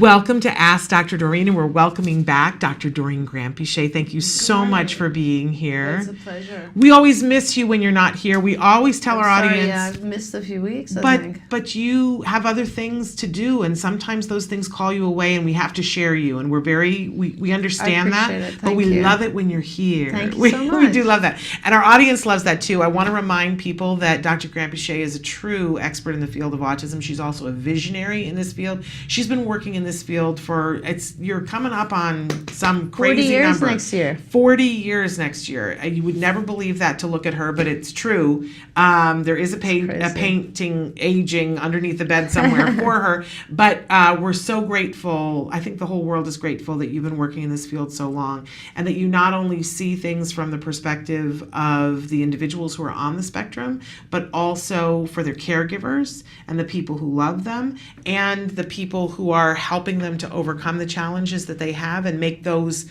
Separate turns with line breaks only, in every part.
Welcome to Ask Dr. Doreen, and we're welcoming back Dr. Doreen Grampichet. Thank you so much for being here.
It's a pleasure.
We always miss you when you're not here. We always tell our audience.
Yeah, I've missed a few weeks, I think.
But you have other things to do, and sometimes those things call you away, and we have to share you. And we're we understand that, but we love it when you're here.
Thank you so much.
We do love that, and our audience loves that too. I want to remind people that Dr. Grampichet is a true expert in the field of autism. She's also a visionary in this field. She's been working in this field for you're coming up on some crazy
40 years
number.
next year.
40 years next year. You would never believe that to look at her, but it's true. There is a painting aging underneath the bed somewhere for her, but we're so grateful. I think the whole world is grateful that you've been working in this field so long, and that you not only see things from the perspective of the individuals who are on the spectrum, but also for their caregivers and the people who love them and the people who are helping them to overcome the challenges that they have and make those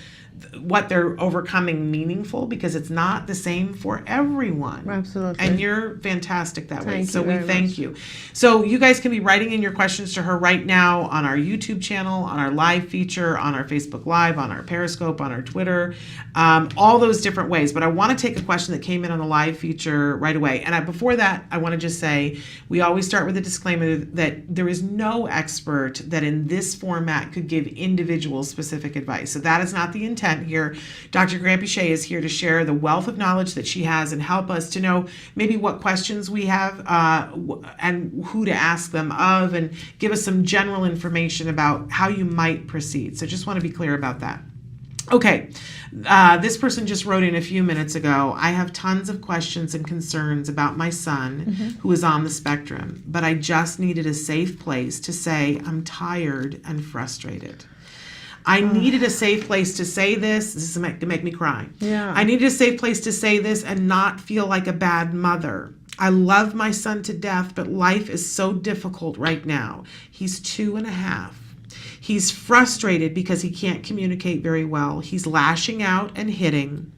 what they're overcoming meaningful, because it's not the same for everyone.
Absolutely.
And you're fantastic that way. So we
very
thank
much.
you. So you guys can be writing in your questions to her right now on our YouTube channel, on our live feature, on our Facebook Live, on our Periscope, on our Twitter, all those different ways. But I want to take a question that came in on the live feature right away. And before that, I want to just say, we always start with a disclaimer that there is no expert that in this format could give individual specific advice. So that is not the intent here. Dr. Grampichet is here to share the wealth of knowledge that she has and help us to know maybe what questions we have and who to ask them of, and give us some general information about how you might proceed. So just want to be clear about that. Okay, this person just wrote in a few minutes ago, I have tons of questions and concerns about my son who is on the spectrum, but I just needed a safe place to say I'm tired and frustrated. I needed a safe place to say this. This is going to make me cry.
Yeah.
I needed a safe place to say this and not feel like a bad mother. I love my son to death, but life is so difficult right now. He's 2.5. He's frustrated because he can't communicate very well. He's lashing out and hitting.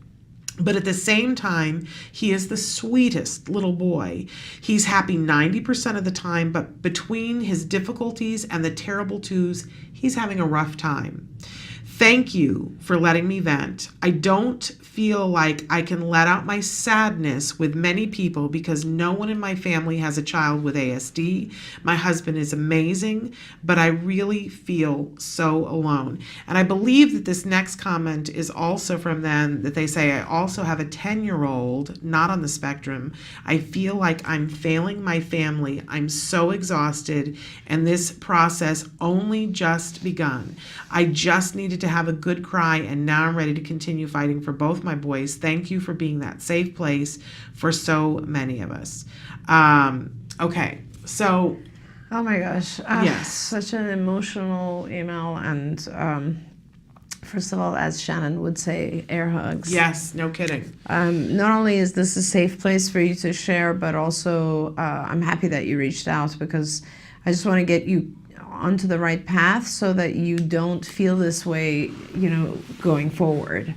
But at the same time, he is the sweetest little boy. He's happy 90% of the time, but between his difficulties and the terrible twos, he's having a rough time. Thank you for letting me vent. I don't feel like I can let out my sadness with many people because no one in my family has a child with ASD. My husband is amazing, but I really feel so alone. And I believe that this next comment is also from them, that they say, I also have a 10-year-old, not on the spectrum. I feel like I'm failing my family. I'm so exhausted, and this process only just begun. I just needed to have a good cry, and now I'm ready to continue fighting for both my boys. Thank you for being that safe place for so many of us. Okay, so.
Oh my gosh.
Yes.
Such an emotional email, and first of all, as Shannon would say, air hugs.
Yes, no kidding.
Not only is this a safe place for you to share, but also I'm happy that you reached out, because I just want to get you onto the right path so that you don't feel this way, going forward.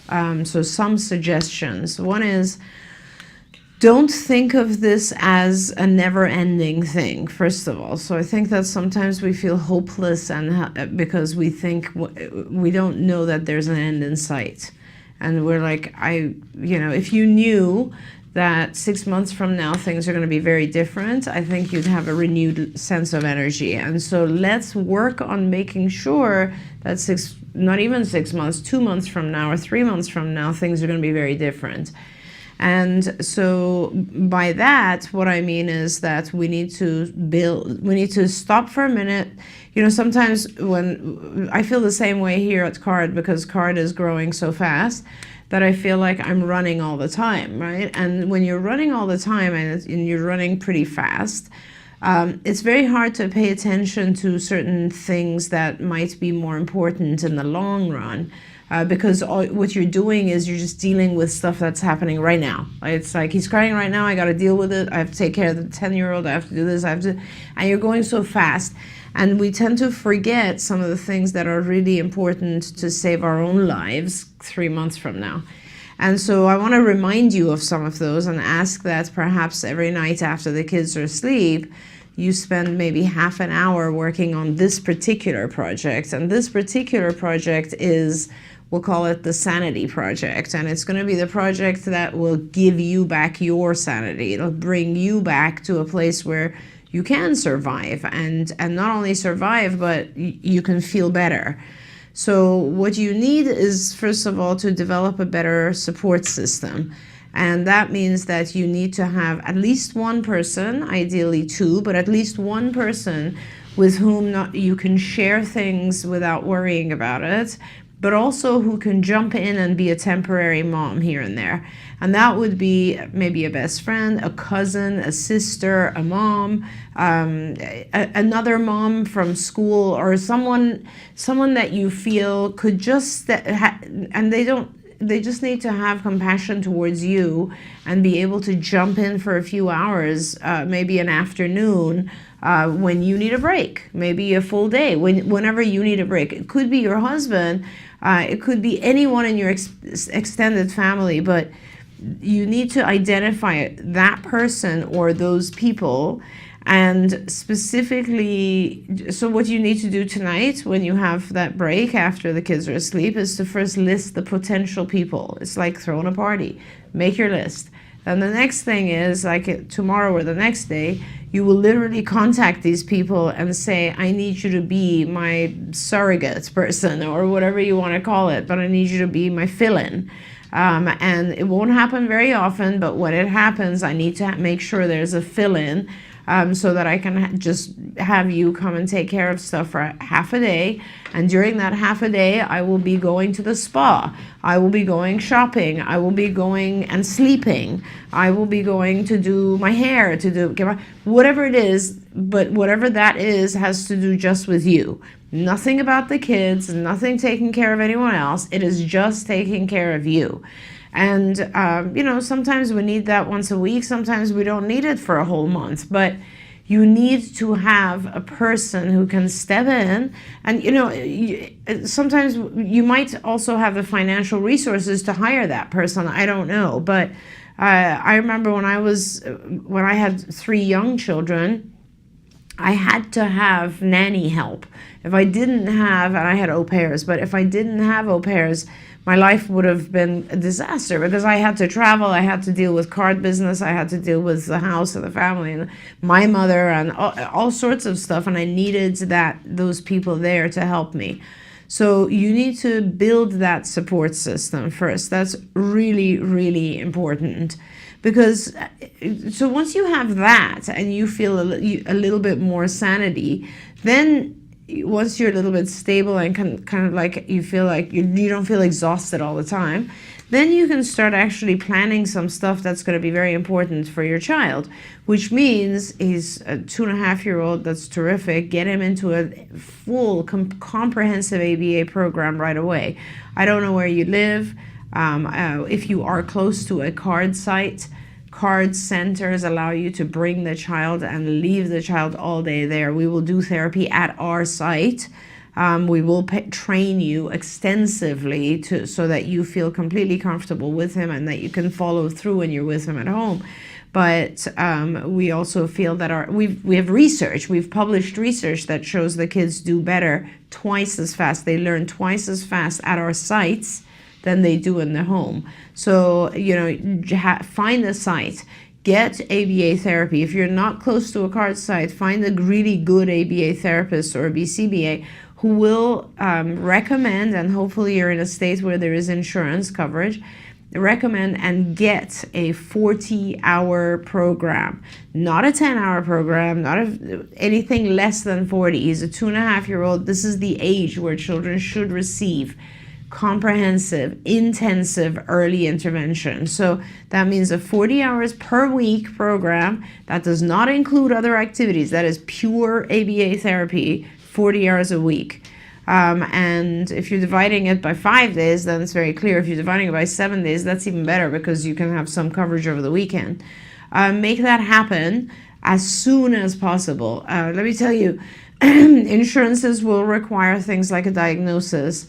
So some suggestions. One is, don't think of this as a never-ending thing, first of all. So I think that sometimes we feel hopeless and because we think we don't know that there's an end in sight. And we're like, if you knew that 6 months from now things are going to be very different, I think you'd have a renewed sense of energy. And so let's work on making sure that not even 6 months, 2 months from now or 3 months from now, things are going to be very different. And so by that, what I mean is that we need to stop for a minute. Sometimes when I feel the same way here at CARD, because CARD is growing so fast, that I feel like I'm running all the time, right? And when you're running all the time and you're running pretty fast, it's very hard to pay attention to certain things that might be more important in the long run, because what you're doing is you're just dealing with stuff that's happening right now. It's like, he's crying right now, I got to deal with it, I have to take care of the 10-year-old, I have to do this, and you're going so fast. And we tend to forget some of the things that are really important to save our own lives 3 months from now. And so I want to remind you of some of those and ask that perhaps every night after the kids are asleep, you spend maybe half an hour working on this particular project. And this particular project is, we'll call it the sanity project. And it's going to be the project that will give you back your sanity. It'll bring you back to a place where you can survive, and not only survive, but you can feel better. So what you need is, first of all, to develop a better support system. And that means that you need to have at least one person, ideally two, but at least one person with whom you can share things without worrying about it, but also who can jump in and be a temporary mom here and there. And that would be maybe a best friend, a cousin, a sister, a mom, another mom from school, or someone that you feel could just, and they just need to have compassion towards you and be able to jump in for a few hours, maybe an afternoon, when you need a break, maybe a full day, whenever you need a break. It could be your husband, it could be anyone in your extended family, but you need to identify that person or those people. And specifically, so what you need to do tonight when you have that break after the kids are asleep is to first list the potential people. It's like throwing a party. Make your list. Then the next thing is, like tomorrow or the next day, you will literally contact these people and say, I need you to be my surrogate person, or whatever you want to call it, but I need you to be my fill-in. And it won't happen very often, but when it happens, I need to make sure there's a fill-in, so that I can just have you come and take care of stuff for half a day. And during that half a day, I will be going to the spa. I will be going shopping. I will be going and sleeping. I will be going to do my hair, whatever it is, but whatever that is has to do just with you. Nothing about the kids, nothing taking care of anyone else. It is just taking care of you. And, sometimes we need that once a week. Sometimes we don't need it for a whole month. But you need to have a person who can step in. And, sometimes you might also have the financial resources to hire that person. I don't know. But I remember when I had 3 young children, I had to have nanny help. If I didn't have, and I had au pairs, but if I didn't have au pairs, my life would have been a disaster, because I had to travel, I had to deal with card business, I had to deal with the house and the family and my mother and all sorts of stuff, and I needed those people there to help me. So you need to build that support system first. That's really, really important. Because so once you have that and you feel a little bit more sanity, then once you're a little bit stable and kind of like you feel like you don't feel exhausted all the time, then you can start actually planning some stuff that's going to be very important for your child, which means he's a 2.5-year-old. That's terrific. Get him into a full comprehensive ABA program right away. I don't know where you live. If you are close to a card site, card centers allow you to bring the child and leave the child all day there. We will do therapy at our site. We will train you extensively so that you feel completely comfortable with him and that you can follow through when you're with him at home. But we also feel that we have research. We've published research that shows the kids do better twice as fast. They learn twice as fast at our sites than they do in the home. So, find a site, get ABA therapy. If you're not close to a card site, find a really good ABA therapist or a BCBA who will recommend, and hopefully you're in a state where there is insurance coverage, recommend and get a 40-hour program, not a 10-hour program, not anything less than 40. He's a 2.5-year-old. This is the age where children should receive comprehensive, intensive early intervention. So that means a 40 hours per week program that does not include other activities. That is pure ABA therapy, 40 hours a week. And if you're dividing it by 5 days, then it's very clear. If you're dividing it by 7 days, that's even better, because you can have some coverage over the weekend. Make that happen as soon as possible. Let me tell you, insurances will require things like a diagnosis.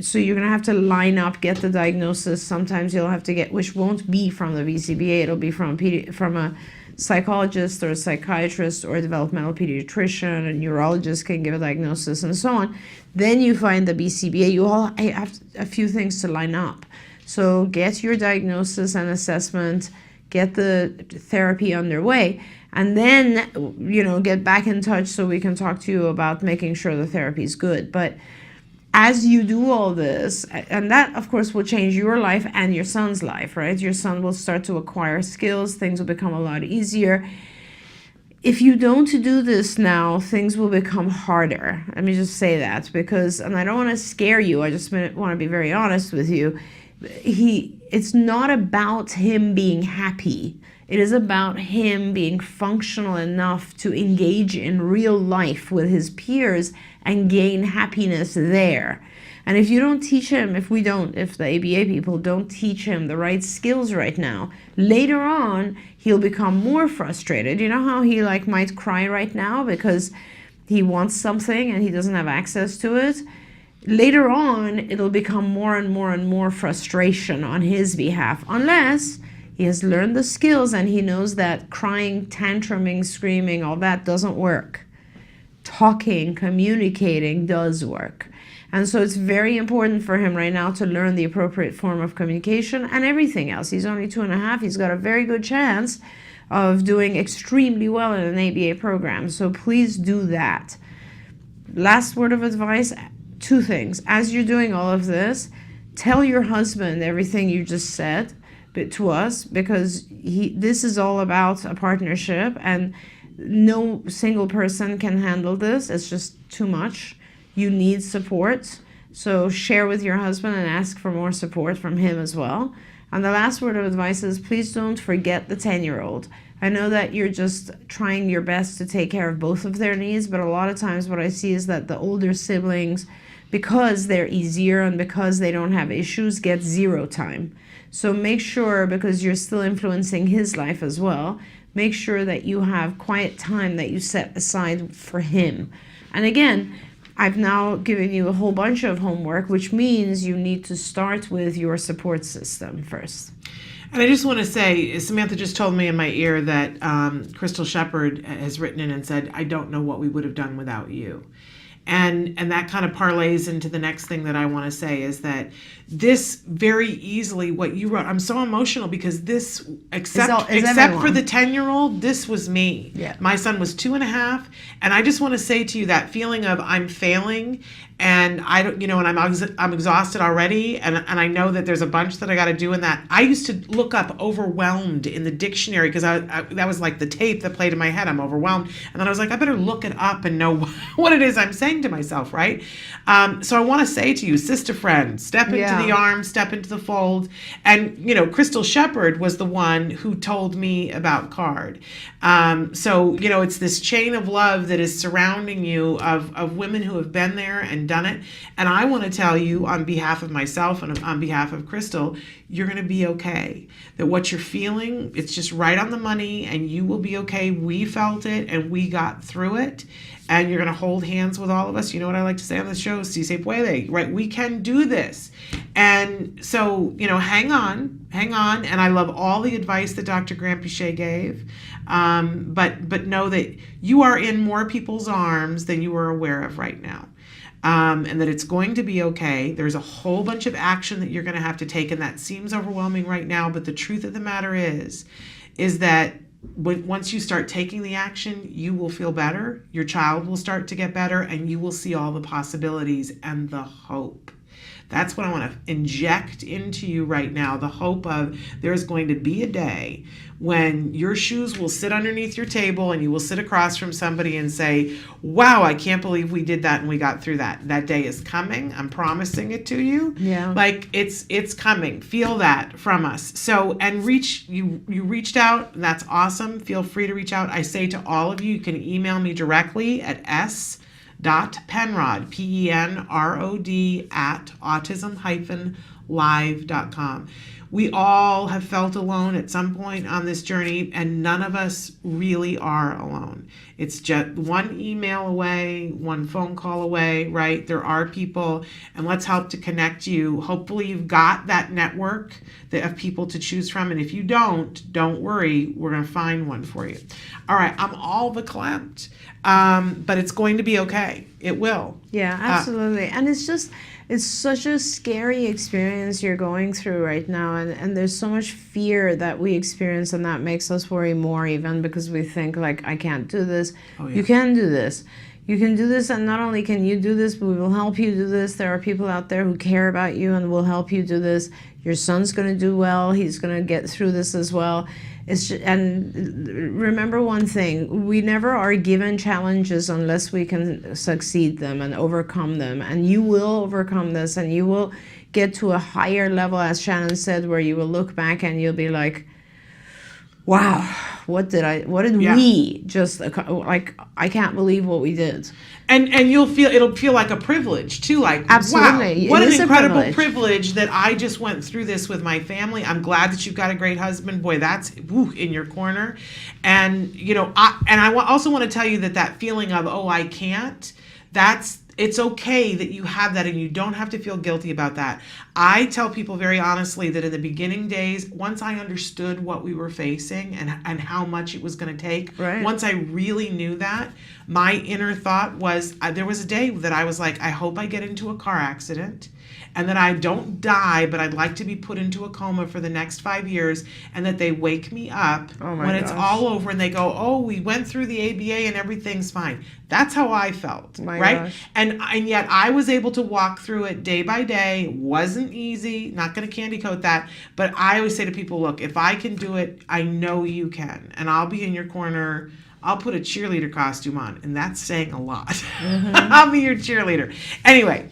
So you're going to have to line up, get the diagnosis. Sometimes you'll have to get, which won't be from the VCBA, it'll be from a psychologist or a psychiatrist or a developmental pediatrician, a neurologist can give a diagnosis and so on. Then you find the BCBA. You all have a few things to line up. So get your diagnosis and assessment, get the therapy underway, and then, get back in touch so we can talk to you about making sure the therapy is good. But as you do all this, and that of course will change your life and your son's life, right? Your son will start to acquire skills, things will become a lot easier. If you don't do this now, things will become harder. Let me just say that, because, and I don't want to scare you, I just want to be very honest with you. It's not about him being happy. It is about him being functional enough to engage in real life with his peers and gain happiness there. And if you don't teach him, if the ABA people don't teach him the right skills right now, later on, he'll become more frustrated. You know how he might cry right now because he wants something and he doesn't have access to it? Later on, it'll become more and more and more frustration on his behalf, unless he has learned the skills and he knows that crying, tantruming, screaming, all that doesn't work. Talking, communicating does work. And so it's very important for him right now to learn the appropriate form of communication and everything else. He's only 2.5. He's got a very good chance of doing extremely well in an ABA program. So please do that. Last word of advice, 2 things. As you're doing all of this, tell your husband everything you just said to us, because this is all about a partnership and no single person can handle this. It's just too much. You need support. So share with your husband and ask for more support from him as well. And the last word of advice is, please don't forget the 10-year-old. I know that you're just trying your best to take care of both of their needs, but a lot of times what I see is that the older siblings, because they're easier and because they don't have issues, get 0 time. So make sure, because you're still influencing his life as well, make sure that you have quiet time that you set aside for him. And again, I've now given you a whole bunch of homework, which means you need to start with your support system first.
And I just want to say, Samantha just told me in my ear that Crystal Shepard has written in and said, I don't know what we would have done without you. And that kind of parlays into the next thing that I want to say, is that this very easily, what you wrote, I'm so emotional because this, except for the 10-year-old, this was me.
Yeah.
My son was 2.5. And I just want to say to you that feeling of I'm failing and I don't, and I'm exhausted already. And I know that there's a bunch that I got to do in that. I used to look up overwhelmed in the dictionary because that was like the tape that played in my head. I'm overwhelmed. And then I was like, I better look it up and know what it is I'm saying to myself, right? So I want to say to you, sister friend, step into the arms, step into the fold. And, Crystal Shepard was the one who told me about CARD. So, it's this chain of love that is surrounding you of women who have been there and done it. And I want to tell you, on behalf of myself and on behalf of Crystal, you're going to be okay. That what you're feeling, it's just right on the money, and you will be okay. We felt it and we got through it. And you're going to hold hands with all of us. You know what I like to say on the show? Si se puede, right? We can do this. And so, hang on. And I love all the advice that Dr. Grant Pichet gave. But know that you are in more people's arms than you are aware of right now. And that it's going to be okay. There's a whole bunch of action that you're going to have to take, and that seems overwhelming right now. But the truth of the matter is that once you start taking the action, you will feel better. Your child will start to get better, and you will see all the possibilities and the hope. That's what I want to inject into you right now, the hope of there's going to be a day when your shoes will sit underneath your table and you will sit across from somebody and say, wow, I can't believe we did that and we got through that. That day is coming. I'm promising it to you.
Yeah.
Like it's coming. Feel that from us. So, and you reached out. That's awesome. Feel free to reach out. I say to all of you, you can email me directly at s.penrod, PENROD, @autism-live.org. autism-live.com. We all have felt alone at some point on this journey, and none of us really are alone. It's just one email away, one phone call away, right? There are people, and let's help to connect you. Hopefully you've got that network of people to choose from, and if you don't worry, we're going to find one for you. All right, I'm all verklempt, but it's going to be okay. It will.
Yeah, absolutely. And it's such a scary experience you're going through right now. And there's so much fear that we experience, and that makes us worry more even because we think like, I can't do this.
Oh, yeah.
You can do this. You can do this, and not only can you do this, but we will help you do this. There are people out there who care about you and will help you do this. Your son's going to do well. He's going to get through this as well. And remember one thing, we never are given challenges unless we can succeed them and overcome them. And you will overcome this, and you will get to a higher level, as Shannon said, where you will look back and you'll be like, wow, what did we just, like, I can't believe what we did.
And it'll feel like a privilege too, like,
absolutely.
Wow, what an incredible privilege that I just went through this with my family. I'm glad that you've got a great husband. Boy, that's in your corner. And I also want to tell you that feeling of, oh, I can't, it's okay that you have that, and you don't have to feel guilty about that. I tell people very honestly that in the beginning days, once I understood what we were facing and how much it was going to take,
right.
Once I really knew that, my inner thought was, there was a day that I was like, I hope I get into a car accident and that I don't die, but I'd like to be put into a coma for the next 5 years, and that they wake me up when it's all over and they go, oh, we went through the ABA and everything's fine. That's how I felt, right?
Gosh.
And yet I was able to walk through it day by day. It wasn't easy, not going to candy coat that, but I always say to people, look, if I can do it, I know you can, and I'll be in your corner. I'll put a cheerleader costume on, and that's saying a lot. Mm-hmm. I'll be your cheerleader. Anyway,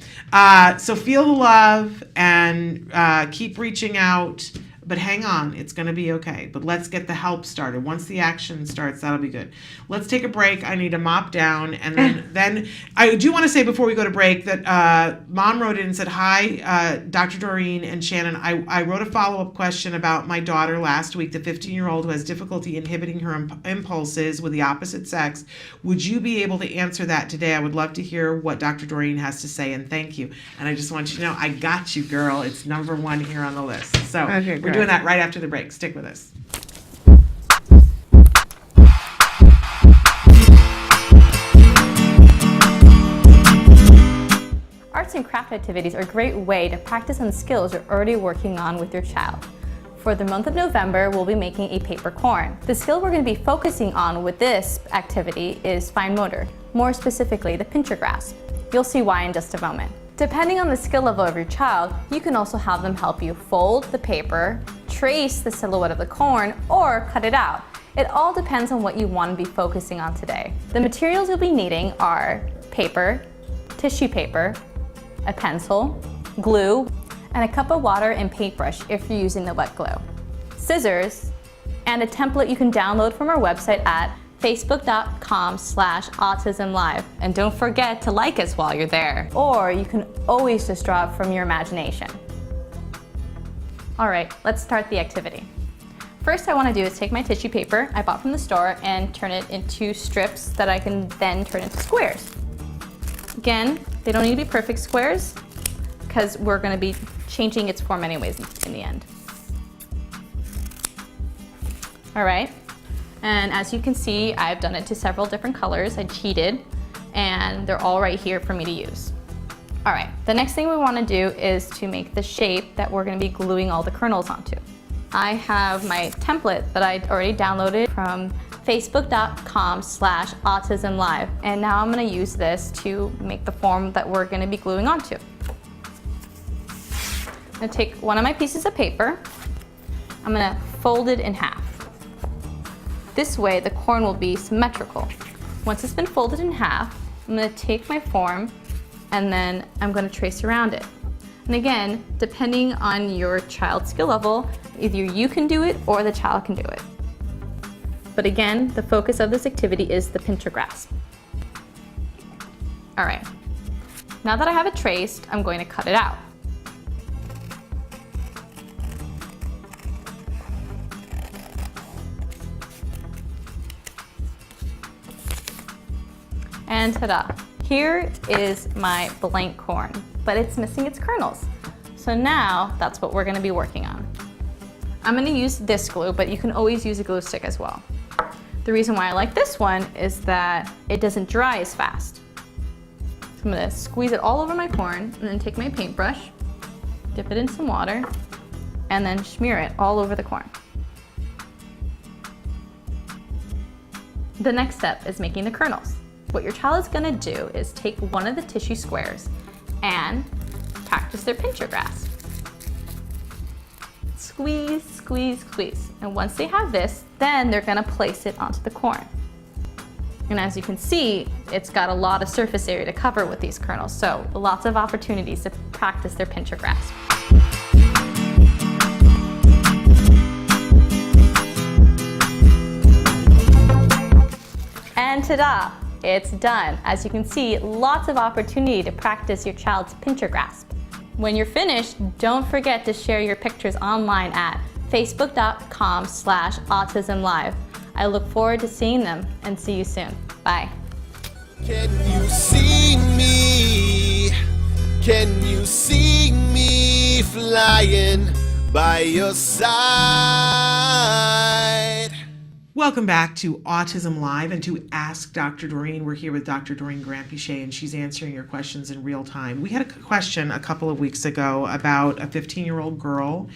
so feel the love and keep reaching out, but hang on, it's going to be okay. But let's get the help started. Once the action starts, that'll be good. Let's take a break. I need to mop down, and then I do want to say before we go to break that Mom wrote in and said, hi, Dr. Doreen and Shannon. I wrote a follow-up question about my daughter last week, the 15-year-old who has difficulty inhibiting her impulses with the opposite sex. Would you be able to answer that today? I would love to hear what Dr. Doreen has to say, and thank you. And I just want you to know, I got you, girl. It's #1 here on the list. So
okay,
we're doing that right after the break. Stick with us.
Arts and craft activities are a great way to practice on skills you're already working on with your child. For the month of November, we'll be making a paper corn. The skill we're going to be focusing on with this activity is fine motor, more specifically the pincher grasp. You'll see why in just a moment. Depending on the skill level of your child, you can also have them help you fold the paper, trace the silhouette of the corn, or cut it out. It all depends on what you want to be focusing on today. The materials you'll be needing are paper, tissue paper, a pencil, glue, and a cup of water and paintbrush if you're using the wet glue, scissors, and a template you can download from our website at facebook.com/autism-live. And don't forget to like us while you're there. Or you can always just draw from your imagination. All right, let's start the activity. First I want to do is take my tissue paper I bought from the store and turn it into strips that I can then turn into squares. Again, they don't need to be perfect squares because we're going to be changing its form anyways in the end. All right. And as you can see, I've done it to several different colors. I cheated, and they're all right here for me to use. All right, the next thing we want to do is to make the shape that we're going to be gluing all the kernels onto. I have my template that I already downloaded from facebook.com/autism-live, and now I'm going to use this to make the form that we're going to be gluing onto. I'm going to take one of my pieces of paper, I'm going to fold it in half. This way the corn will be symmetrical. Once it's been folded in half, I'm going to take my form and then I'm going to trace around it. And again, depending on your child's skill level, either you can do it or the child can do it. But again, the focus of this activity is the pincher grasp. All right, now that I have it traced, I'm going to cut it out. And ta-da! Here is my blank corn, but it's missing its kernels. So now that's what we're going to be working on. I'm going to use this glue, but you can always use a glue stick as well. The reason why I like this one is that it doesn't dry as fast. So I'm going to squeeze it all over my corn and then take my paintbrush, dip it in some water, and then smear it all over the corn. The next step is making the kernels. What your child is going to do is take one of the tissue squares and practice their pincher grasp. Squeeze, squeeze, squeeze. And once they have this, then they're going to place it onto the corn. And as you can see, it's got a lot of surface area to cover with these kernels, so lots of opportunities to practice their pincher grasp. And ta-da! It's done. As you can see, lots of opportunity to practice your child's pincher grasp. When you're finished, don't forget to share your pictures online at facebook.com/autism-live. I look forward to seeing them and see you soon. Bye.
Can you see me? Can you see me flying by your side?
Welcome back to Autism Live and to Ask Dr. Doreen. We're here with Dr. Doreen Grampichet, and she's answering your questions in real time. We had a question a couple of weeks ago about a 15-year-old girl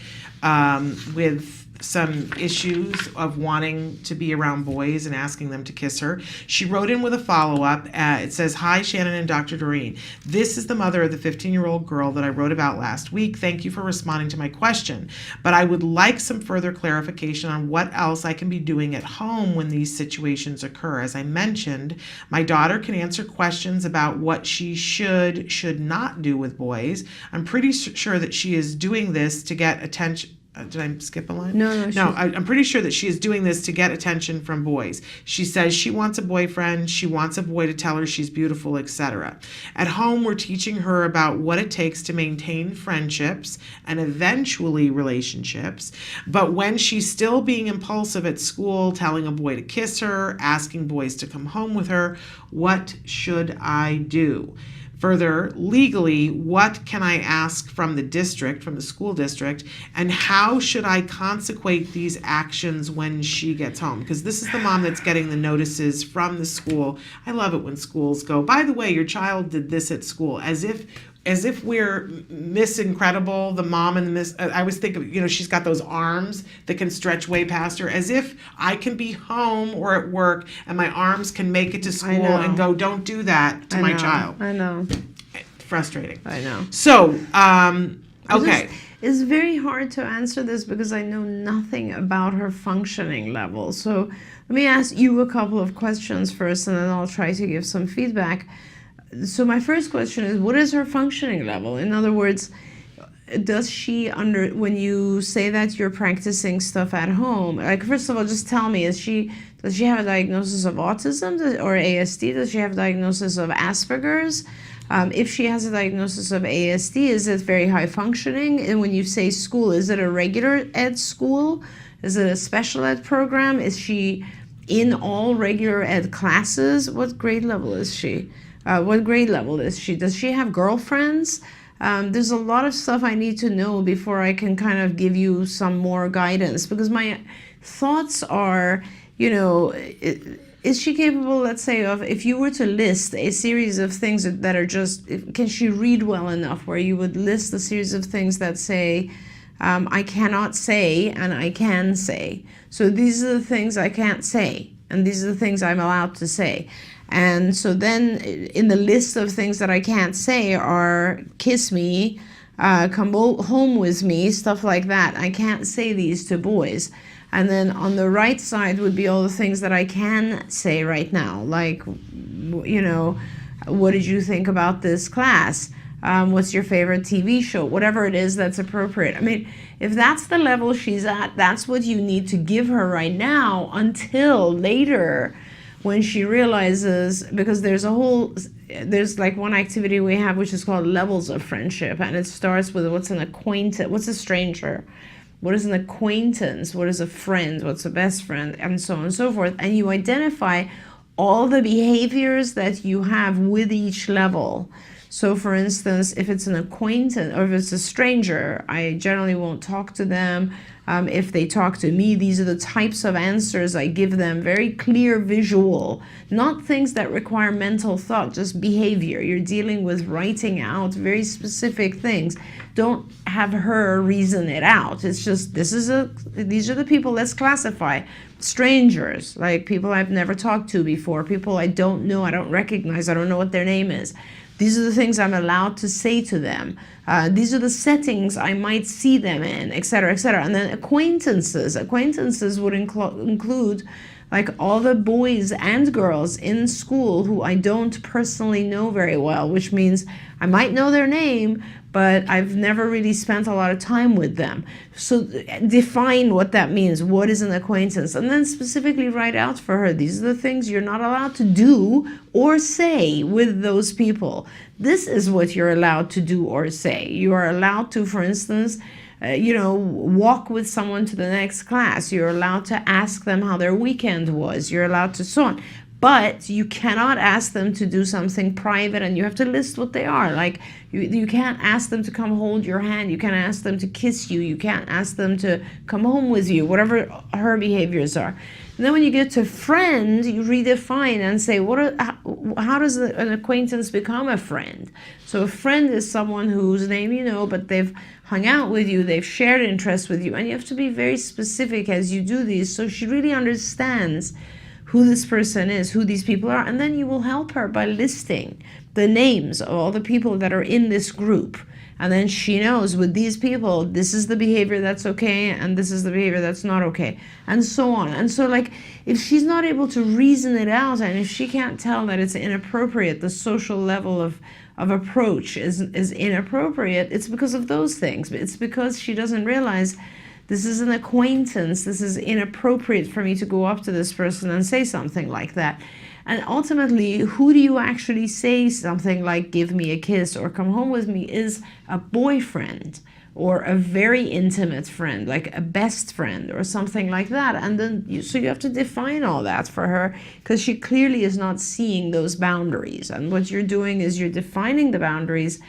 with some issues of wanting to be around boys and asking them to kiss her. She wrote in with a follow-up. It says, "Hi, Shannon and Dr. Doreen. This is the mother of the 15-year-old girl that I wrote about last week. Thank you for responding to my question. But I would like some further clarification on what else I can be doing at home when these situations occur. As I mentioned, my daughter can answer questions about what she should not do with boys. I'm pretty sure that she is doing this to get attention." Did I skip a line?
No.
I'm pretty sure that she is doing this to get attention from boys. She says she wants a boyfriend, she wants a boy to tell her she's beautiful, etc. At home, we're teaching her about what it takes to maintain friendships and eventually relationships. But when she's still being impulsive at school, telling a boy to kiss her, asking boys to come home with her, what should I do? Further, legally, what can I ask from the district, from the school district, and how should I consequate these actions when she gets home? Because this is the mom that's getting the notices from the school. I love it when schools go, by the way, your child did this at school, as if we're Miss Incredible, the mom and the Miss. I always think of, she's got those arms that can stretch way past her, as if I can be home or at work and my arms can make it to school and go, don't do that to my child.
I know.
Frustrating.
I know.
So, okay.
It's very hard to answer this because I know nothing about her functioning level. So let me ask you a couple of questions first, and then I'll try to give some feedback. So my first question is, what is her functioning level? In other words, does she when you say that you're practicing stuff at home, like, first of all, just tell me, does she have a diagnosis of autism or ASD? Does she have a diagnosis of Asperger's? If she has a diagnosis of ASD, is it very high functioning? And when you say school, is it a regular ed school? Is it a special ed program? Is she in all regular ed classes? What grade level is she? Does she have girlfriends? There's a lot of stuff I need to know before I can kind of give you some more guidance, because my thoughts are, is she capable, let's say, of, if you were to list a series of things that are just, can she read well enough where you would list a series of things that say, I cannot say and I can say. So these are the things I can't say, and these are the things I'm allowed to say. And so then in the list of things that I can't say are kiss me, come home with me, stuff like that. I can't say these to boys. And then on the right side would be all the things that I can say right now, like, what did you think about this class? What's your favorite TV show? Whatever it is that's appropriate. I mean, if that's the level she's at, that's what you need to give her right now until later, when she realizes, because there's like one activity we have which is called levels of friendship, and it starts with what's an acquaintance, what's a stranger, what is an acquaintance, what is a friend, what's a best friend, and so on and so forth. And you identify all the behaviors that you have with each level. So for instance, if it's an acquaintance or if it's a stranger, I generally won't talk to them. If they talk to me, these are the types of answers I give them, very clear visual, not things that require mental thought, just behavior. You're dealing with writing out very specific things. Don't have her reason it out. It's just, these are the people, let's classify. Strangers, like people I've never talked to before, people I don't know, I don't recognize, I don't know what their name is. These are the things I'm allowed to say to them. These are the settings I might see them in, etc., etc. And then acquaintances. Acquaintances would include like all the boys and girls in school who I don't personally know very well, which means I might know their name, but I've never really spent a lot of time with them. So define what that means. What is an acquaintance? And then specifically write out for her, these are the things you're not allowed to do or say with those people. This is what you're allowed to do or say. You are allowed to, for instance, walk with someone to the next class. You're allowed to ask them how their weekend was. You're allowed to so on. But you cannot ask them to do something private, and you have to list what they are. Like, you can't ask them to come hold your hand. You can't ask them to kiss you. You can't ask them to come home with you, whatever her behaviors are. And then when you get to friend, you redefine and say, how does an acquaintance become a friend? So a friend is someone whose name you know, but they've hung out with you, they've shared interests with you, and you have to be very specific as you do these so she really understands who this person is, who these people are, and then you will help her by listing the names of all the people that are in this group. And then she knows with these people, this is the behavior that's okay, and this is the behavior that's not okay, and so on. And so, like, if she's not able to reason it out, and if she can't tell that it's inappropriate, the social level of approach is inappropriate, it's because of those things. It's because she doesn't realize this is an acquaintance. This is inappropriate for me to go up to this person and say something like that. And ultimately, who do you actually say something like, give me a kiss or come home with me, is a boyfriend or a very intimate friend, like a best friend or something like that. And then, so you have to define all that for her, because she clearly is not seeing those boundaries. And what you're doing is you're defining the boundaries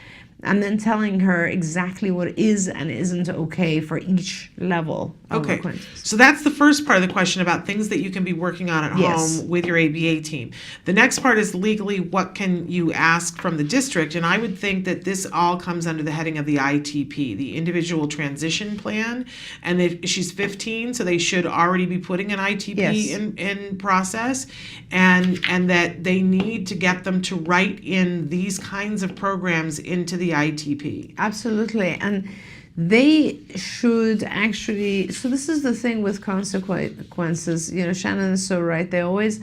and then telling her exactly what is and isn't okay for each level of acquaintance.
So that's the first part of the question about things that you can be working on at home with your ABA team. The next part is legally, what can you ask from the district? And I would think that this all comes under the heading of the ITP, the Individual Transition Plan. And if she's 15, so they should already be putting an ITP in process. And that they need to get them to write in these kinds of programs into the ITP.
Absolutely. And they should actually, so this is the thing with consequences. Shannon is so right. The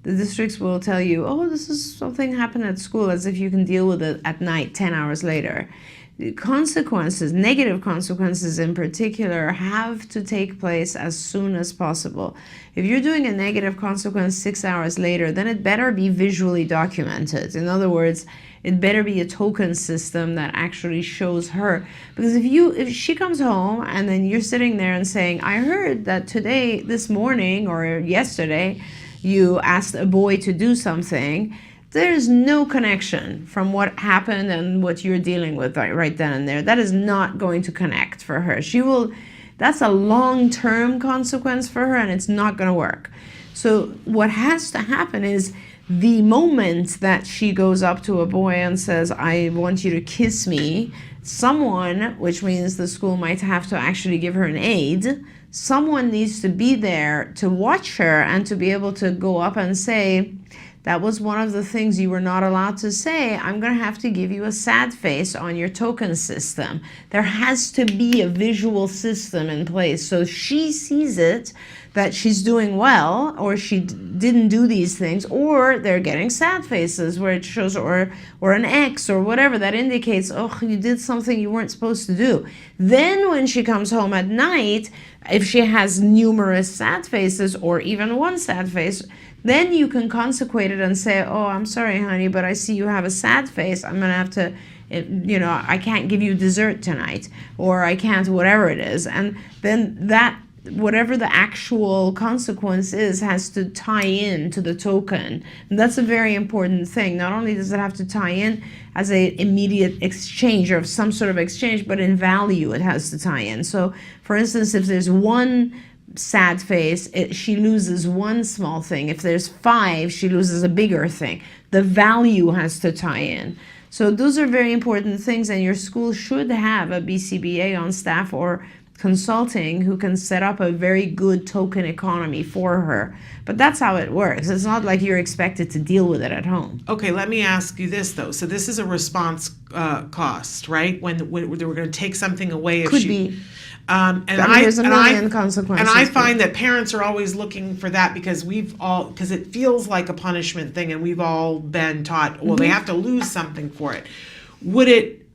districts will tell you, oh, this is something happened at school, as if you can deal with it at night 10 hours later. Consequences, negative consequences in particular, have to take place as soon as possible. If you're doing a negative consequence 6 hours later, then it better be visually documented. In other words, it better be a token system that actually shows her. Because if she comes home and then you're sitting there and saying, I heard that today, this morning or yesterday, you asked a boy to do something, there's no connection from what happened and what you're dealing with right then and there. That is not going to connect for her. That's a long-term consequence for her, and it's not going to work. So what has to happen is, the moment that she goes up to a boy and says, I want you to kiss me, someone, which means the school might have to actually give her an aid, someone needs to be there to watch her and to be able to go up and say, that was one of the things you were not allowed to say. I'm going to have to give you a sad face on your token system. There has to be a visual system in place so she sees it, that she's doing well, or she didn't do these things, or they're getting sad faces where it shows, or an X or whatever that indicates, oh, you did something you weren't supposed to do. Then when she comes home at night, if she has numerous sad faces or even one sad face, then you can consecrate it and say, oh, I'm sorry, honey, but I see you have a sad face. I'm going to have to, I can't give you dessert tonight, or I can't, whatever it is. And then that whatever the actual consequence is has to tie in to the token. And that's a very important thing. Not only does it have to tie in as a immediate exchange or of some sort of exchange, but in value it has to tie in. So for instance, if there's one sad face, she loses one small thing. If there's 5, she loses a bigger thing. The value has to tie in. So those are very important things, and your school should have a BCBA on staff or consulting who can set up a very good token economy for her. But that's how it works. It's not like you're expected to deal with it at home.
Okay, let me ask you this though. So this is a response cost, right? When they were going to take something away, if
Could
she,
be.
there's
a million consequences.
And I find that parents are always looking for that because because it feels like a punishment thing, and we've all been taught, well, they have to lose something for it.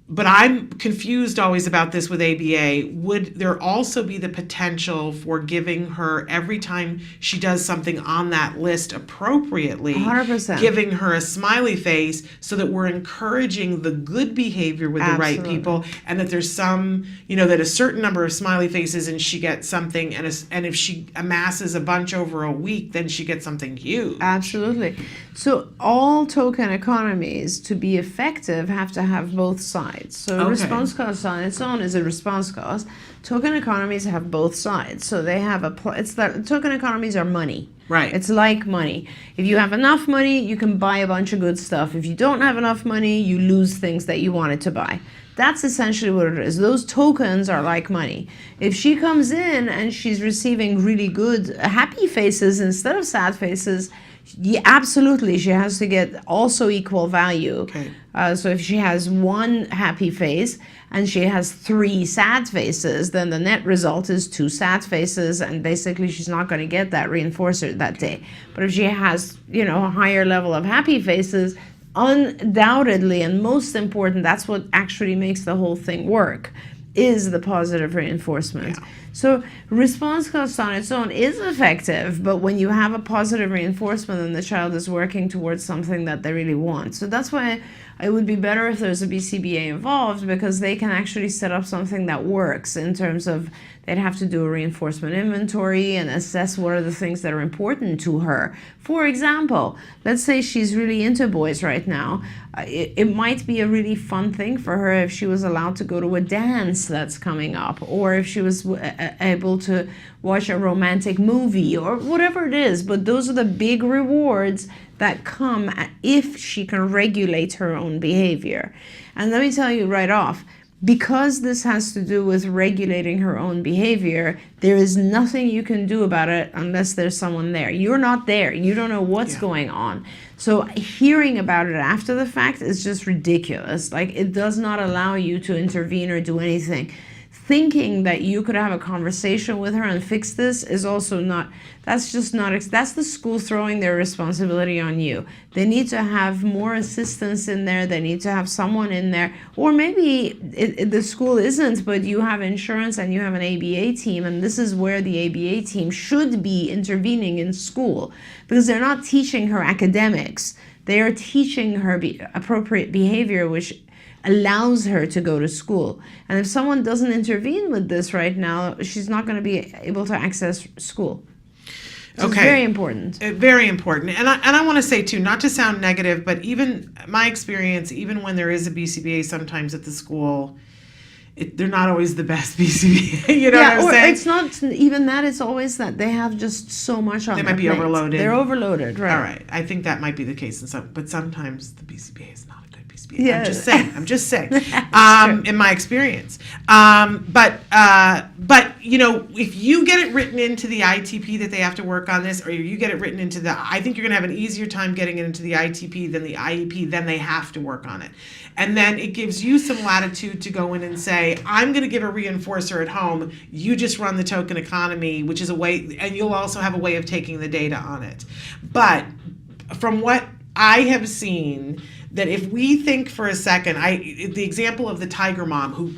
But I'm confused always about this with ABA. Would there also be the potential for giving her, every time she does something on that list appropriately,
100%.
giving her a smiley face so that we're encouraging the good behavior with the right people, and that there's some, that a certain number of smiley faces and she gets something, and if she amasses a bunch over a week, then she gets something huge.
Absolutely. So all token economies, to be effective, have to have both sides. So
Okay.
response cost on its own is a response cost. Token economies have both sides. So they have token economies are money.
Right.
It's like money. If you have enough money, you can buy a bunch of good stuff. If you don't have enough money, you lose things that you wanted to buy. That's essentially what it is. Those tokens are like money. If she comes in and she's receiving really good happy faces instead of sad faces, yeah, absolutely, she has to get also equal value.
Okay.
So if she has 1 happy face and she has 3 sad faces, then the net result is 2 sad faces, and basically she's not going to get that reinforcer that day. But if she has, a higher level of happy faces, undoubtedly, and most important, that's what actually makes the whole thing work, is the positive reinforcement.
Yeah.
So response cost on its own is effective, but when you have a positive reinforcement and the child is working towards something that they really want. So that's why it would be better if there's a BCBA involved, because they can actually set up something that works in terms of they'd have to do a reinforcement inventory and assess what are the things that are important to her. For example, let's say she's really into boys right now. It might be a really fun thing for her if she was allowed to go to a dance that's coming up, or if she was able to watch a romantic movie, or whatever it is. But those are the big rewards that come if she can regulate her own behavior. And let me tell you right off, because this has to do with regulating her own behavior, there is nothing you can do about it unless there's someone there. You're not there. You don't know what's going on. So hearing about it after the fact is just ridiculous. Like, it does not allow you to intervene or do anything. Thinking that you could have a conversation with her and fix this is also not, that's the school throwing their responsibility on you. They need to have more assistance in there. They need to have someone in there. Or maybe the school isn't, but you have insurance and you have an ABA team, and this is where the ABA team should be intervening in school, because they're not teaching her academics. They are teaching her appropriate behavior, which allows her to go to school. And if someone doesn't intervene with this right now, she's not going to be able to access school. So it's very important.
Very important. And I want to say, too, not to sound negative, but even my experience, even when there is a BCBA sometimes at the school, they're not always the best BCBA. You know what I'm saying?
It's not even that. It's always that they have just so much on
They
their
might be
plate.
overloaded.
They're overloaded, right?
All right. I think that might be the case. But sometimes the BCBA is not a good BCBA.
Yeah.
I'm just saying. In my experience. But if you get it written into the ITP that they have to work on this, or you get it written into I think you're going to have an easier time getting it into the ITP than the IEP, then they have to work on it. And then it gives you some latitude to go in and say, I'm going to give a reinforcer at home. You just run the token economy, which is a way, and you'll also have a way of taking the data on it. But from what I have seen, that if we think for a second, the example of the tiger mom who,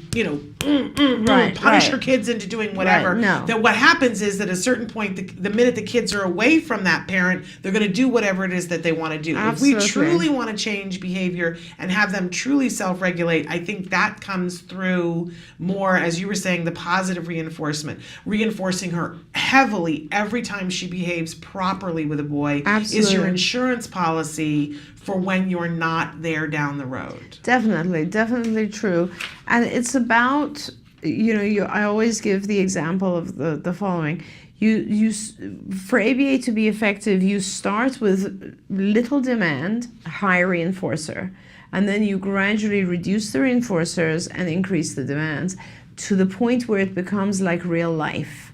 punish her kids into doing whatever,
Right, no.
that what happens is that at a certain point, the minute the kids are away from that parent, they're going to do whatever it is that they want to do.
Absolutely.
If we truly want to change behavior and have them truly self-regulate, I think that comes through more, as you were saying, the positive reinforcement. Reinforcing her heavily every time she behaves properly with a boy is your
Absolutely.
insurance policy for when you're not there down the road.
Definitely true. And it's about, I always give the example of the following. For ABA to be effective, you start with little demand, high reinforcer, and then you gradually reduce the reinforcers and increase the demands to the point where it becomes like real life.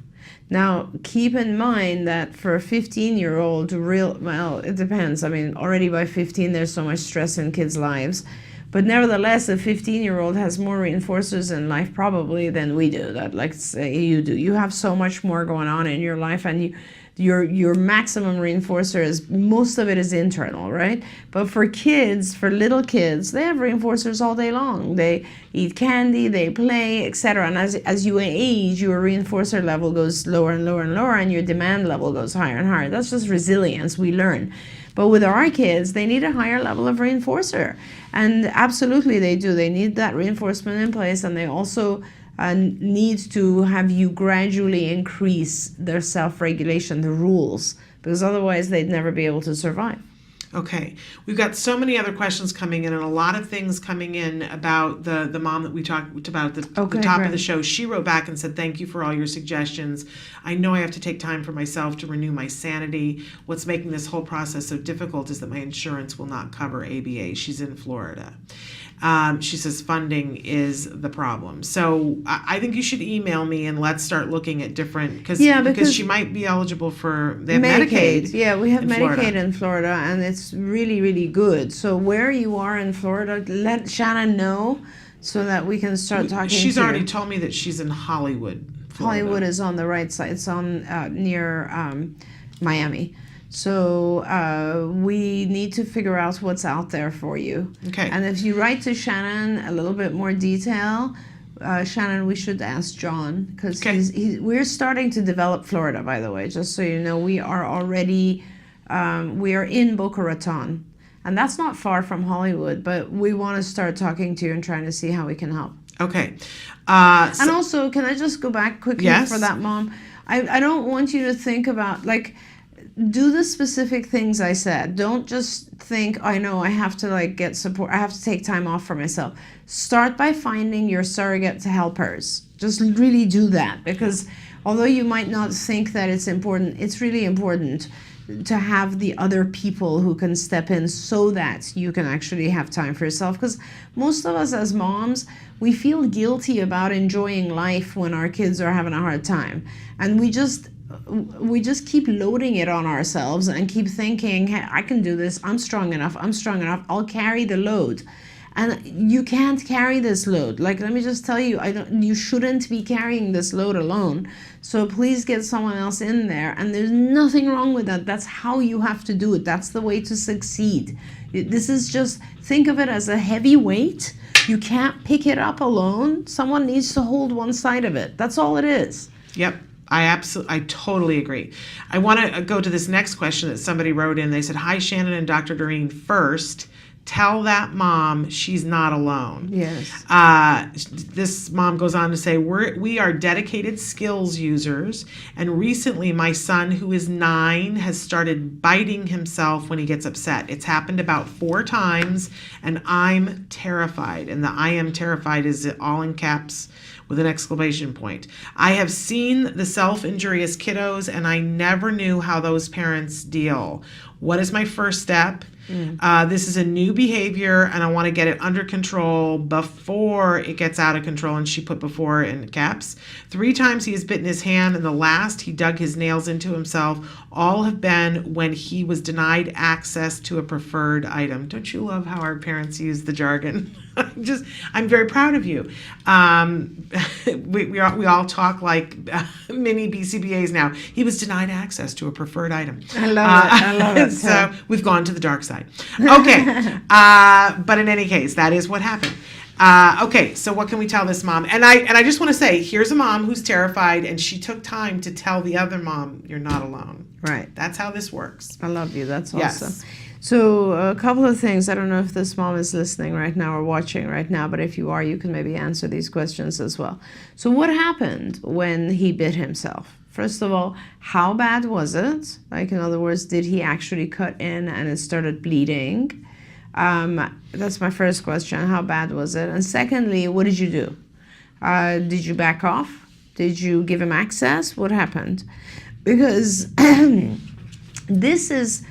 Now, keep in mind that for a 15-year-old, it depends. I mean, already by 15, there's so much stress in kids' lives. But nevertheless, a 15-year-old has more reinforcers in life probably than we do. That, like, say you do. You have so much more going on in your life, and your maximum reinforcer is, most of it is internal, right? But for kids, for little kids, they have reinforcers all day long. They eat candy, they play, etc. And as you age, your reinforcer level goes lower and lower and lower, and your demand level goes higher and higher. That's just resilience, we learn. But with our kids, they need a higher level of reinforcer. And absolutely they do. They need that reinforcement in place, and they also need to have you gradually increase their self-regulation, the rules, because otherwise they'd never be able to survive.
Okay, we've got so many other questions coming in, and a lot of things coming in about the mom that we talked about at the top of the show. She wrote back and said, "Thank you for all your suggestions. I know I have to take time for myself to renew my sanity. What's making this whole process so difficult is that my insurance will not cover ABA." She's in Florida. She says funding is the problem. So I think you should email me and let's start looking at different, because she might be eligible for, they have Medicaid.
Yeah, we have
in
Medicaid
Florida.
in Florida, and it's really, really good. So where you are in Florida, let Shannon know so that we can start talking
She's
to
already
you.
told me that she's in Hollywood, Florida.
Hollywood is on the right side. It's on near Miami. So we need to figure out what's out there for you.
Okay.
And if you write to Shannon a little bit more detail, Shannon, we should ask John, because we're starting to develop Florida, by the way, just so you know. We are already, we are in Boca Raton. And that's not far from Hollywood, but we want to start talking to you and trying to see how we can help.
Okay.
And also, can I just go back quickly for that mom? I don't want you to think about, like, do the specific things I said. Don't just think, I know I have to get support. I have to take time off for myself. Start by finding your surrogate helpers. Just really do that, because although you might not think that it's important, it's really important to have the other people who can step in so that you can actually have time for yourself. Because most of us as moms, we feel guilty about enjoying life when our kids are having a hard time. And we just keep loading it on ourselves and keep thinking, hey, I can do this, I'm strong enough, I'll carry the load. And you can't carry this load. Let me just tell you, you shouldn't be carrying this load alone. So please get someone else in there. And there's nothing wrong with that. That's how you have to do it. That's the way to succeed. This is just, think of it as a heavy weight. You can't pick it up alone. Someone needs to hold one side of it. That's all it is.
Yep. I totally agree. I want to go to this next question that somebody wrote in. They said, "Hi, Shannon and Dr. Doreen. First, tell that mom she's not alone."
Yes.
This mom goes on to say, we are dedicated skills users, and recently my son, who is 9, has started biting himself when he gets upset. It's happened about 4 times, and I'm terrified. And the "I am terrified" is all in caps with an exclamation point. I have seen the self-injurious kiddos, and I never knew how those parents deal. What is my first step? This is a new behavior, and I want to get it under control before it gets out of control. And she put "before" in caps. 3 times he has bitten his hand, and the last he dug his nails into himself. All have been when he was denied access to a preferred item. Don't you love how our parents use the jargon? I'm very proud of you. We all talk like mini BCBAs now. He was denied access to a preferred item.
I love it. I love it.
So we've gone to the dark side. Okay. But in any case, that is what happened. Okay, so what can we tell this mom? And I just want to say, here's a mom who's terrified, and she took time to tell the other mom, you're not alone.
Right.
That's how this works.
I love you. That's
Yes.
awesome. So a couple of things. I don't know if this mom is listening right now or watching right now, but if you are, you can maybe answer these questions as well. So what happened when he bit himself? First of all, how bad was it? Like, in other words, did he actually cut in and it started bleeding? That's my first question. How bad was it? And secondly, what did you do? Did you back off? Did you give him access? What happened? Because this is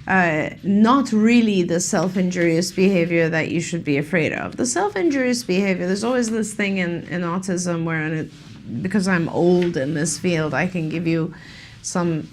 not really the self-injurious behavior that you should be afraid of. The self-injurious behavior, there's always this thing in autism where, because I'm old in this field, I can give you some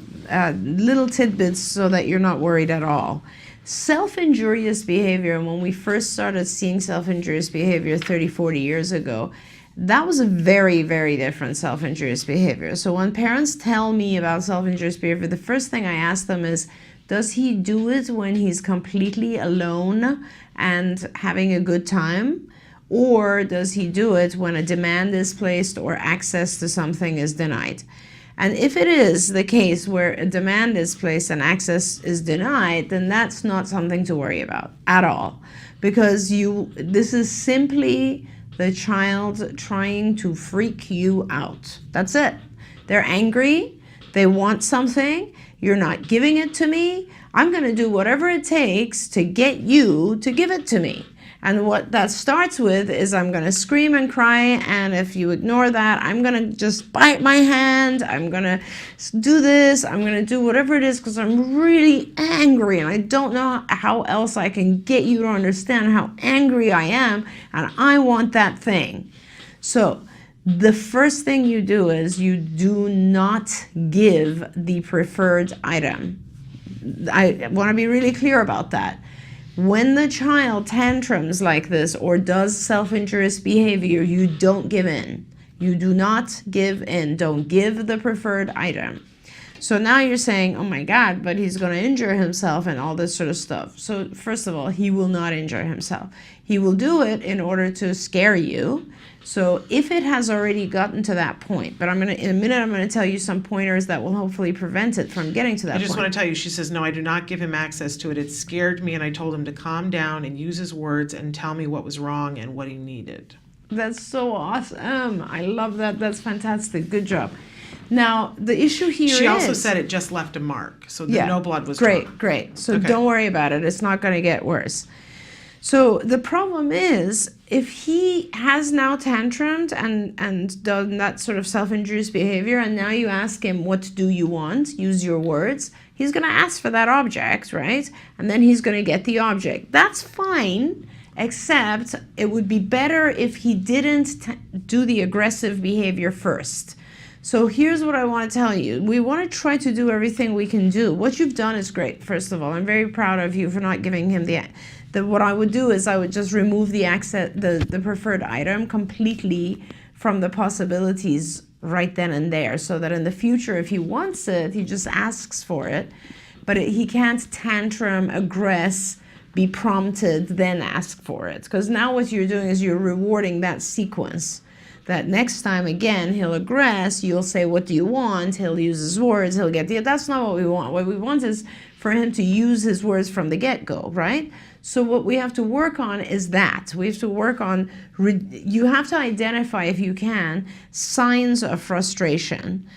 little tidbits so that you're not worried at all. Self-injurious behavior, and when we first started seeing self-injurious behavior 30, 40 years ago, that was a very, very different self-injurious behavior. So when parents tell me about self-injurious behavior, the first thing I ask them is, does he do it when he's completely alone and having a good time? Or does he do it when a demand is placed or access to something is denied? And if it is the case where a demand is placed and access is denied, then that's not something to worry about at all. Because this is simply the child trying to freak you out. That's it. They're angry. They want something. You're not giving it to me. I'm going to do whatever it takes to get you to give it to me. And what that starts with is I'm going to scream and cry, and if you ignore that, I'm going to just bite my hand, I'm going to do this, I'm going to do whatever it is because I'm really angry and I don't know how else I can get you to understand how angry I am and I want that thing. So the first thing you do is you do not give the preferred item. I want to be really clear about that. When the child tantrums like this or does self-injurious behavior, you don't give in. You do not give in. Don't give the preferred item. So now you're saying, oh my God, but he's going to injure himself and all this sort of stuff. So first of all, he will not injure himself. He will do it in order to scare you. So if it has already gotten to that point, but in a minute, I'm going to tell you some pointers that will hopefully prevent it from getting to that point.
I just want to tell you, she says, no, I do not give him access to it. It scared me, and I told him to calm down and use his words and tell me what was wrong and what he needed.
That's so awesome. I love that. That's fantastic. Good job. Now, the issue here is...
She also said it just left a mark, so no blood was drawn.
Great. So don't worry about it. It's not going to get worse. So the problem is, if he has now tantrumed and done that sort of self-injurious behavior, and now you ask him, what do you want? Use your words. He's going to ask for that object, right? And then he's going to get the object. That's fine, except it would be better if he didn't do the aggressive behavior first. So here's what I want to tell you. We want to try to do everything we can do. What you've done is great, first of all. I'm very proud of you for not giving him what I would do is I would just remove the preferred item completely from the possibilities right then and there, so that in the future, if he wants it, he just asks for it. But he can't tantrum, aggress, be prompted, then ask for it. Because now what you're doing is you're rewarding that sequence. That next time, again, he'll aggress, you'll say, what do you want? He'll use his words, he'll get that's not what we want. What we want is for him to use his words from the get-go, right? So what we have to work on is that. We have to work on, you have to identify, if you can, signs of frustration.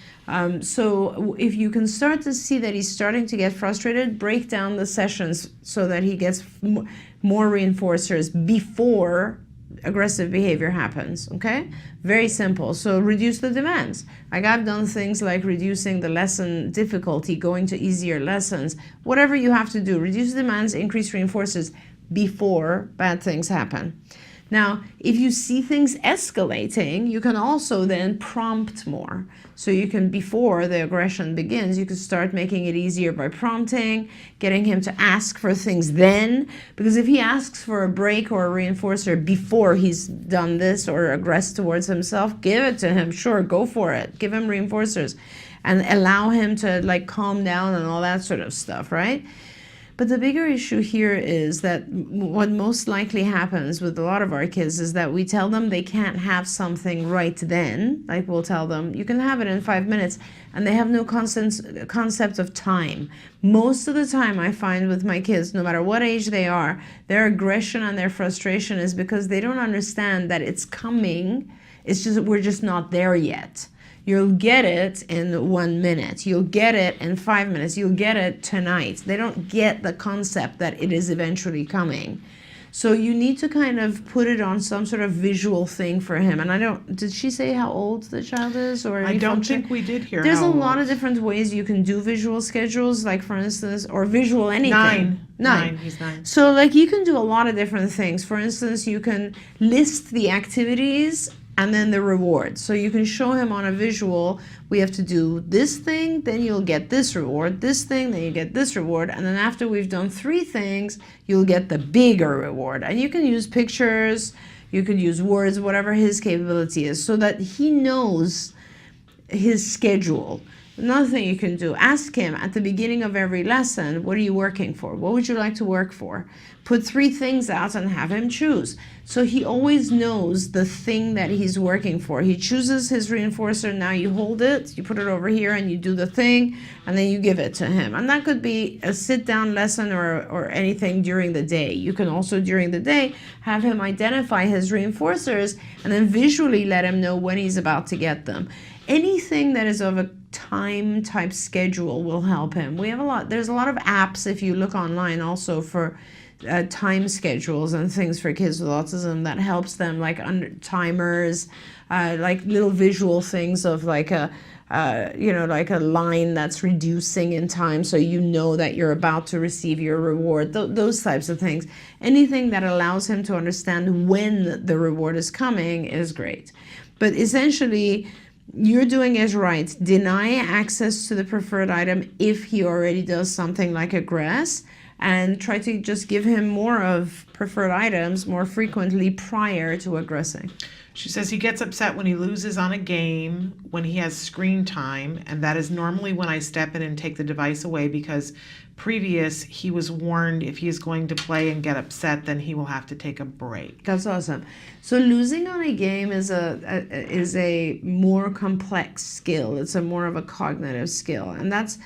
So if you can start to see that he's starting to get frustrated, break down the sessions so that he gets more reinforcers before aggressive behavior happens, okay? Very simple. So reduce the demands. Like I've done things like reducing the lesson difficulty, going to easier lessons, whatever you have to do. Reduce demands, increase reinforcers before bad things happen. Now, if you see things escalating, you can also then prompt more. So you can, before the aggression begins, you can start making it easier by prompting, getting him to ask for things then. Because if he asks for a break or a reinforcer before he's done this or aggressed towards himself, give it to him. Sure, go for it. Give him reinforcers and allow him to like calm down and all that sort of stuff, right? But the bigger issue here is that what most likely happens with a lot of our kids is that we tell them they can't have something right then. Like we'll tell them, you can have it in 5 minutes, and they have no concept of time. Most of the time I find with my kids, no matter what age they are, their aggression and their frustration is because they don't understand that it's coming. It's just, we're just not there yet. You'll get it in 1 minute. You'll get it in 5 minutes. You'll get it tonight. They don't get the concept that it is eventually coming. So you need to kind of put it on some sort of visual thing for him. And I don't, did she say how old the child is? Or
I don't think we did hear
There's
how
a lot
old.
of different ways you can do visual schedules, like for instance, or visual anything.
Nine. He's 9.
So like you can do a lot of different things. For instance, you can list the activities and then the reward. So you can show him on a visual, we have to do this thing, then you'll get this reward, this thing, then you get this reward, and then after we've done 3 things, you'll get the bigger reward. And you can use pictures, you could use words, whatever his capability is, so that he knows his schedule. Another thing you can do, ask him at the beginning of every lesson, what are you working for? What would you like to work for? Put 3 things out and have him choose. So he always knows the thing that he's working for. He chooses his reinforcer, now you hold it, you put it over here and you do the thing, and then you give it to him. And that could be a sit-down lesson or anything during the day. You can also during the day have him identify his reinforcers and then visually let him know when he's about to get them. Anything that is of a time type schedule will help him. There's a lot of apps if you look online also for time schedules and things for kids with autism that helps them, like under timers, like little visual things of like a like a line that's reducing in time so you know that you're about to receive your reward, those types of things. Anything that allows him to understand when the reward is coming is great. But essentially, you're doing is right. Deny access to the preferred item if he already does something like aggress, and try to just give him more of preferred items more frequently prior to aggressing.
She says he gets upset when he loses on a game, when he has screen time, and that is normally when I step in and take the device away, because previous he was warned if he is going to play and get upset, then he will have to take a break.
That's awesome. So losing on a game is a more complex skill. It's a more of a cognitive skill, and that's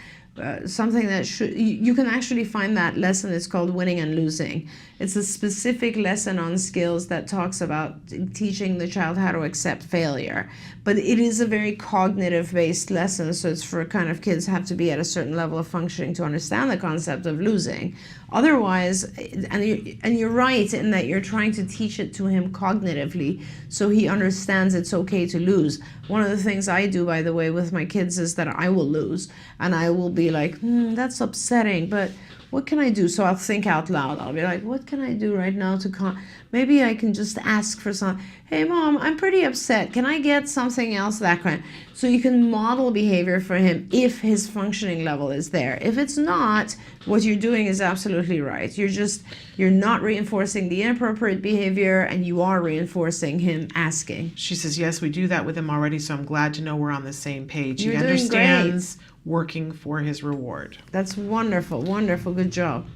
something that you can actually find that lesson. It's called Winning and Losing. It's a specific lesson on skills that talks about teaching the child how to accept failure. But it is a very cognitive based lesson, so it's for kind of kids have to be at a certain level of functioning to understand the concept of losing. Otherwise, and you're right in that you're trying to teach it to him cognitively so he understands it's okay to lose. One of the things I do, by the way, with my kids is that I will lose and I will be like, that's upsetting, but what can I do? So I'll think out loud. I'll be like, what can I do right now to maybe I can just ask for some, hey mom, I'm pretty upset. Can I get something else? That kind. So you can model behavior for him if his functioning level is there. If it's not, what you're doing is absolutely right. You're not reinforcing the inappropriate behavior and you are reinforcing him asking.
She says, yes, we do that with him already, so I'm glad to know we're on the same page.
You're
he
doing
understands working for his reward.
That's wonderful, wonderful, good job.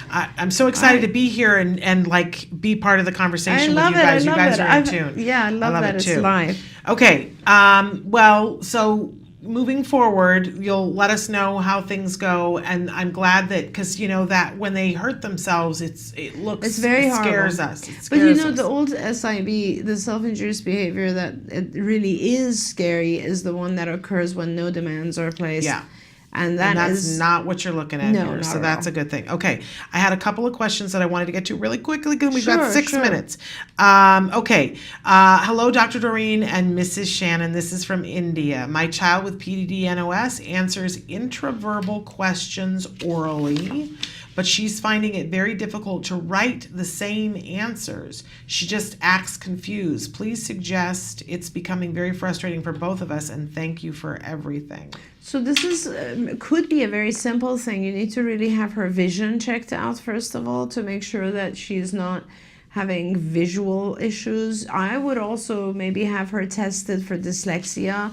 I'm so excited to be here and like be part of the conversation with you guys.
I
You
love
guys
it.
are in tune.
Yeah, I love that it's live.
Okay. Well, so moving forward, you'll let us know how things go, and I'm glad that, because you know that when they hurt themselves, it's very
horrible.
Scares us. It
But you
scares
know,
us.
the old SIB, the self-injurious behavior that it really is scary, is the one that occurs when no demands are placed.
Yeah.
And
that's not what you're looking at
No,
here.
not
So
at
that's
all.
a good thing. Okay. I had a couple of questions that I wanted to get to really quickly because we've got
Sure,
6
sure.
minutes. Okay. Hello, Dr. Doreen and Mrs. Shannon. This is from India. My child with PDD-NOS answers intraverbal questions orally, but she's finding it very difficult to write the same answers. She just acts confused. Please suggest. It's becoming very frustrating for both of us, and thank you for everything.
So this is could be a very simple thing. You need to really have her vision checked out first of all to make sure that she's not having visual issues. I would also maybe have her tested for dyslexia.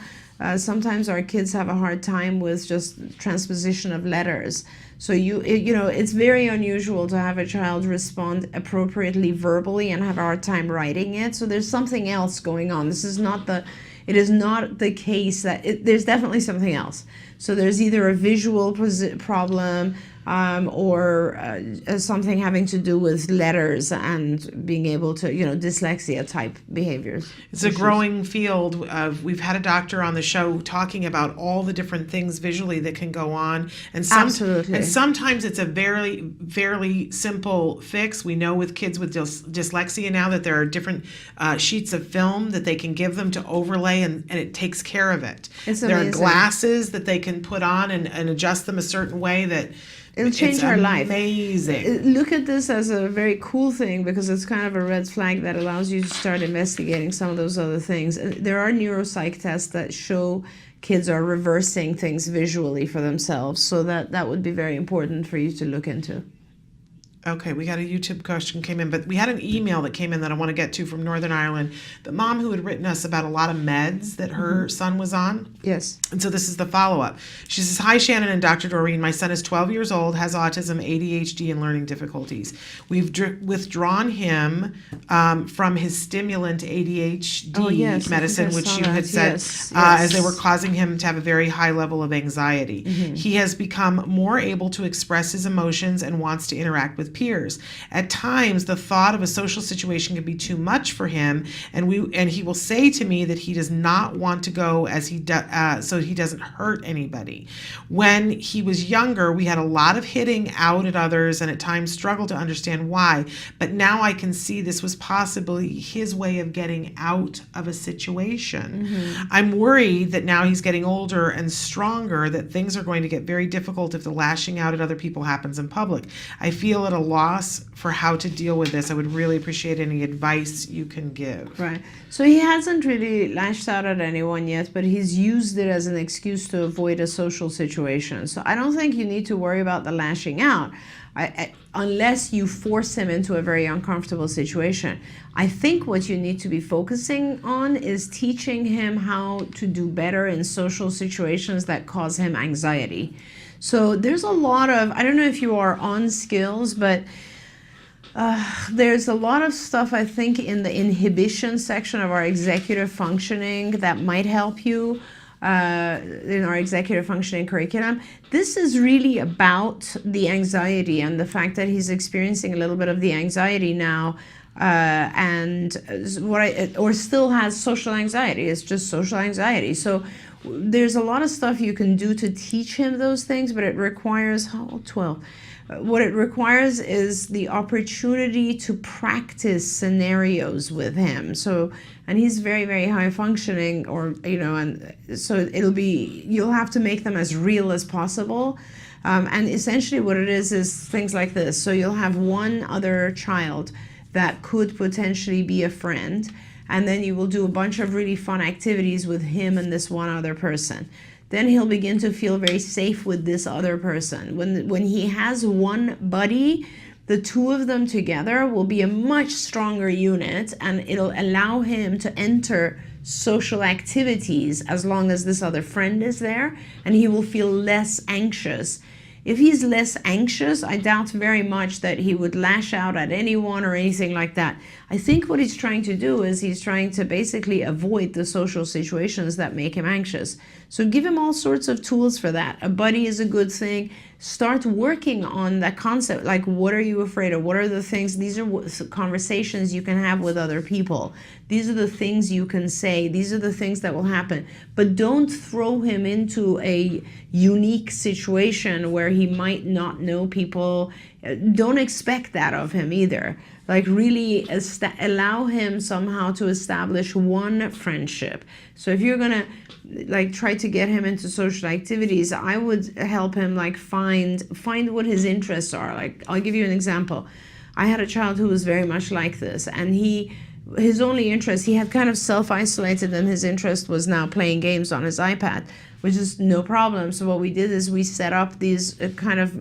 Sometimes our kids have a hard time with just transposition of letters. So you know, it's very unusual to have a child respond appropriately verbally and have a hard time writing it. So there's something else going on. It is not the case that there's definitely something else. So there's either a visual problem or something having to do with letters and being able to, you know, dyslexia type behaviors.
It's a growing field. We've had a doctor on the show talking about all the different things visually that can go on. And
Absolutely.
And sometimes it's a fairly simple fix. We know with kids with dyslexia now that there are different sheets of film that they can give them to overlay, and it takes care of it.
It's
there
amazing.
are glasses that they can put on and adjust them a certain way that
it'll change her life.
Amazing.
Look at this as a very cool thing because it's kind of a red flag that allows you to start investigating some of those other things. There are neuropsych tests that show kids are reversing things visually for themselves, so that would be very important for you to look into.
Okay, we got a YouTube question came in, but we had an email that came in that I want to get to from Northern Ireland. The mom who had written us about a lot of meds that her son was on.
Yes.
And so this is the follow-up. She says, "Hi, Shannon and Dr. Doreen. My son is 12 years old, has autism, ADHD, and learning difficulties. We've withdrawn him from his stimulant ADHD medicine, which you had said, as they were causing him to have a very high level of anxiety. He has become more able to express his emotions and wants to interact with peers. At times, the thought of a social situation can be too much for him, and he will say to me that he does not want to go so he doesn't hurt anybody. When he was younger, we had a lot of hitting out at others and at times struggled to understand why, but now I can see this was possibly his way of getting out of a situation. I'm worried that now he's getting older and stronger that things are going to get very difficult if the lashing out at other people happens in public. I feel at a loss for how to deal with this. I would really appreciate any advice you can give."
Right. So he hasn't really lashed out at anyone yet, but he's used it as an excuse to avoid a social situation. So I don't think you need to worry about the lashing out unless you force him into a very uncomfortable situation. I think what you need to be focusing on is teaching him how to do better in social situations that cause him anxiety. So there's a lot of, I don't know if you are on skills, but there's a lot of stuff I think in the inhibition section of our executive functioning that might help you in our executive functioning curriculum. This is really about the anxiety and the fact that he's experiencing a little bit of the anxiety now. Or still has social anxiety. It's just social anxiety. So there's a lot of stuff you can do to teach him those things, but it requires 12. What it requires is the opportunity to practice scenarios with him. So, and he's very, very high functioning, or and so you'll have to make them as real as possible. And essentially, what it is things like this. So you'll have one other child that could potentially be a friend, and then you will do a bunch of really fun activities with him and this one other person. Then he'll begin to feel very safe with this other person. When he has one buddy, the two of them together will be a much stronger unit, and it'll allow him to enter social activities as long as this other friend is there, and he will feel less anxious. If he's less anxious, I doubt very much that he would lash out at anyone or anything like that. I think what he's trying to do is he's trying to basically avoid the social situations that make him anxious. So give him all sorts of tools for that. A buddy is a good thing. Start working on that concept, like what are you afraid of? What are the things? These are conversations you can have with other people. These are the things you can say. These are the things that will happen. But don't throw him into a unique situation where he might not know people. don't expect that of him either. Like really allow him somehow to establish one friendship. So if you're gonna like try to get him into social activities, I would help him like find what his interests are. Like I'll give you an example. I had a child who was very much like this, and his only interest, he had kind of self-isolated, and his interest was now playing games on his iPad, which is no problem. So what we did is we set up these kind of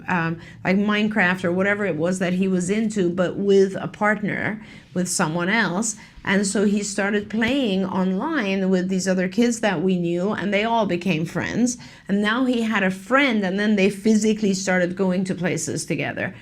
like Minecraft or whatever it was that he was into, but with a partner, with someone else. And so he started playing online with these other kids that we knew, and they all became friends. And now he had a friend, and then they physically started going to places together.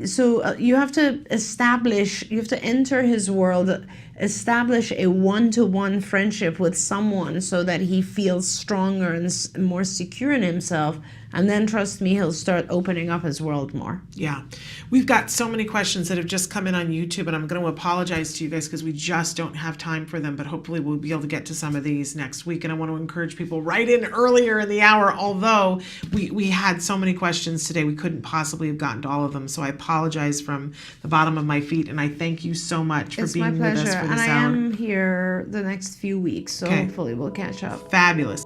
So you have to enter his world, establish a one-to-one friendship with someone so that he feels stronger and more secure in himself. And then trust me, he'll start opening up his world more.
Yeah. We've got so many questions that have just come in on YouTube, and I'm going to apologize to you guys because we just don't have time for them, but hopefully we'll be able to get to some of these next week. And I want to encourage people right in earlier in the hour, although we had so many questions today, we couldn't possibly have gotten to all of them. So I apologize from the bottom of my feet, and I thank you so much for being with us for this hour.
And I am here the next few weeks, so hopefully we'll catch up.
Fabulous.